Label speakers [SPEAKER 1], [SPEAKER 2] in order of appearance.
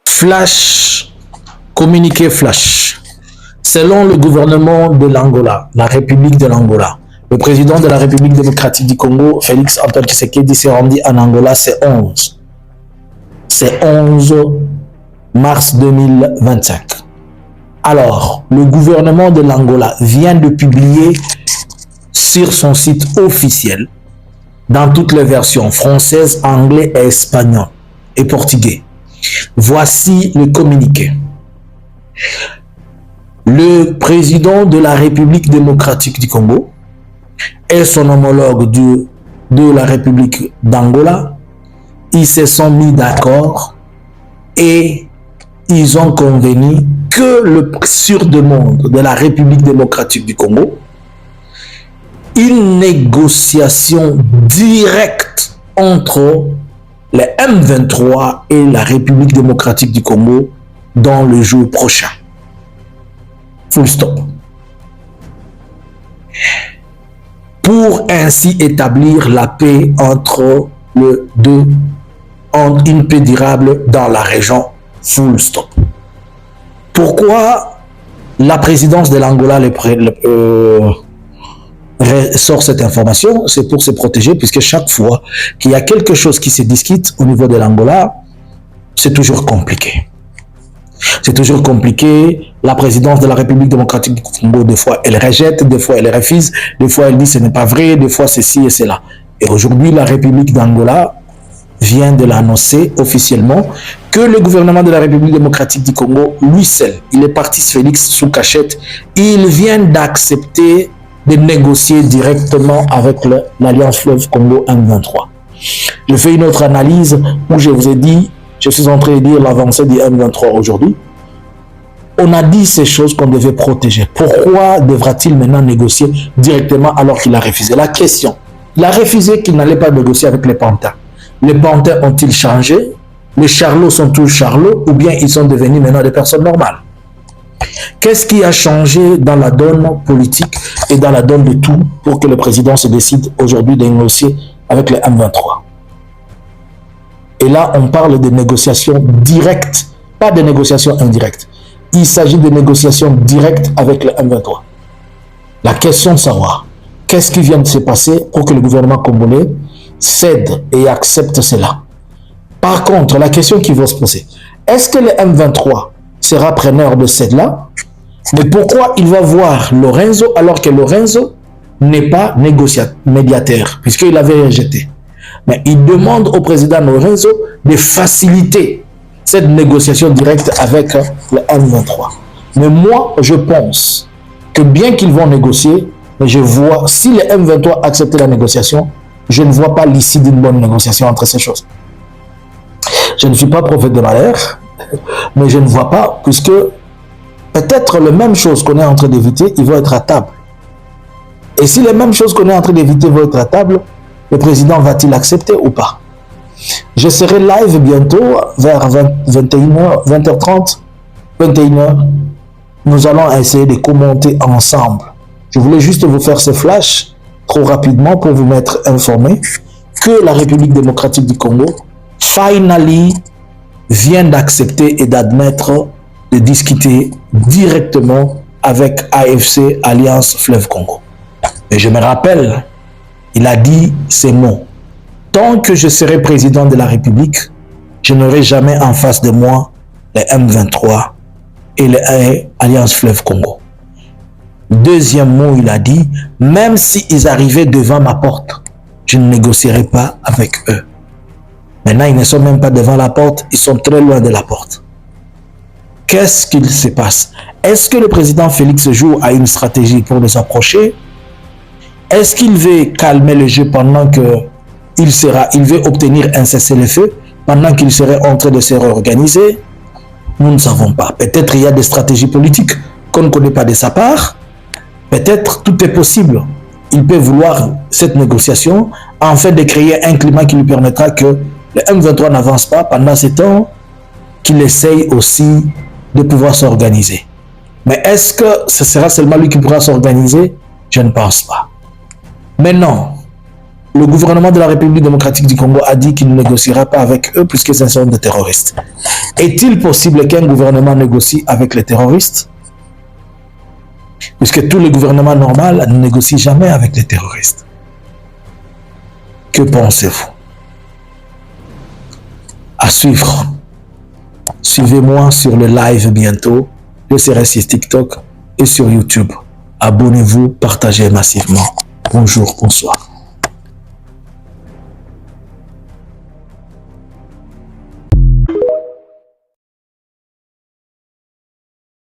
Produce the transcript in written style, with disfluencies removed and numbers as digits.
[SPEAKER 1] Flash, communiqué flash. Selon le gouvernement de l'Angola, la République de l'Angola, le président de la République démocratique du Congo, Félix Antoine Tshisekedi, s'est rendu en Angola, c'est 11 mars 2025. Alors, le gouvernement de l'Angola vient de publier sur son site officiel, dans toutes les versions, française, anglais et espagnol et portugais. Voici le communiqué. Le président de la République démocratique du Congo et son homologue de la République d'Angola, ils se sont mis d'accord et ils ont convenu que sur demande de la République démocratique du Congo, une négociation directe entre les M23 et la République démocratique du Congo dans le jour prochain. Full stop. Pour ainsi établir la paix entre une paix durable dans la région. Full stop. Pourquoi la présidence de l'Angola sort cette information? C'est pour se protéger, puisque chaque fois qu'il y a quelque chose qui se discute au niveau de l'Angola, c'est toujours compliqué. C'est toujours compliqué. La présidence de la République démocratique du Congo, des fois, elle rejette, des fois, elle refuse, des fois, elle dit ce n'est pas vrai, des fois, ceci et cela. Et aujourd'hui, la République d'Angola vient de l'annoncer officiellement que le gouvernement de la République démocratique du Congo, lui seul, il est parti Félix sous cachette, il vient d'accepter de négocier directement avec l'Alliance Fleuve Congo M23. Je fais une autre analyse où je vous ai dit, je suis en train de dire l'avancée du M23 aujourd'hui. On a dit ces choses qu'on devait protéger. Pourquoi devra-t-il maintenant négocier directement alors qu'il a refusé? La question, il a refusé qu'il n'allait pas négocier avec les Pantins. Les Pantins ont-ils changé? Les Charlots sont tous Charlots ou bien ils sont devenus maintenant des personnes normales? Qu'est-ce qui a changé dans la donne politique et dans la donne de tout pour que le président se décide aujourd'hui de négocier avec les M23? Et là, on parle de négociations directes, pas de négociations indirectes. Il s'agit de négociations directes avec les M23. La question de savoir, qu'est-ce qui vient de se passer pour que le gouvernement congolais cède et accepte cela? Par contre, la question qui va se poser, est-ce que le M23 sera preneur de celle-là? Mais pourquoi il va voir Lorenzo alors que Lorenzo n'est pas médiateur, puisqu'il avait rejeté? Mais il demande au président Lorenzo de faciliter cette négociation directe avec le M23. Mais moi, je pense que bien qu'ils vont négocier, mais je vois, si le M23 accepte la négociation, je ne vois pas l'issue d'une bonne négociation entre ces choses. Je ne suis pas prophète de malheur, mais je ne vois pas, puisque peut-être les mêmes choses qu'on est en train d'éviter, ils vont être à table. Et si les mêmes choses qu'on est en train d'éviter vont être à table, le président va-t-il accepter ou pas? Je serai live bientôt vers 21h, 20h30, 21h. Nous allons essayer de commenter ensemble. Je voulais juste vous faire ce flash trop rapidement pour vous mettre informé que la République démocratique du Congo, finally, vient d'accepter et d'admettre de discuter directement avec AFC, Alliance Fleuve Congo. Et je me rappelle, il a dit ces mots. Tant que je serai président de la République, je n'aurai jamais en face de moi les M23 et les Alliance Fleuve Congo. Deuxième mot, il a dit, même s'ils arrivaient devant ma porte, je ne négocierai pas avec eux. Maintenant, ils ne sont même pas devant la porte, ils sont très loin de la porte. Qu'est-ce qu'il se passe? Est-ce que le président Félix joue à une stratégie pour les approcher? Est-ce qu'il veut calmer le jeu pendant que il veut obtenir un cessez-le-feu pendant qu'il serait en train de se réorganiser? Nous ne savons pas. Peut-être il y a des stratégies politiques qu'on ne connaît pas de sa part. Peut-être tout est possible. Il peut vouloir cette négociation en fait de créer un climat qui lui permettra que le M23 n'avance pas pendant ce temps qu'il essaye aussi de pouvoir s'organiser. Mais est-ce que ce sera seulement lui qui pourra s'organiser? Je ne pense pas. Maintenant, le gouvernement de la République démocratique du Congo a dit qu'il ne négociera pas avec eux puisque ce sont des terroristes. Est-il possible qu'un gouvernement négocie avec les terroristes? Puisque tous les gouvernements normaux ne négocient jamais avec les terroristes. Que pensez-vous? À suivre. Suivez-moi sur le live bientôt. Je serai sur TikTok et sur YouTube. Abonnez-vous, partagez massivement. Bonjour, bonsoir.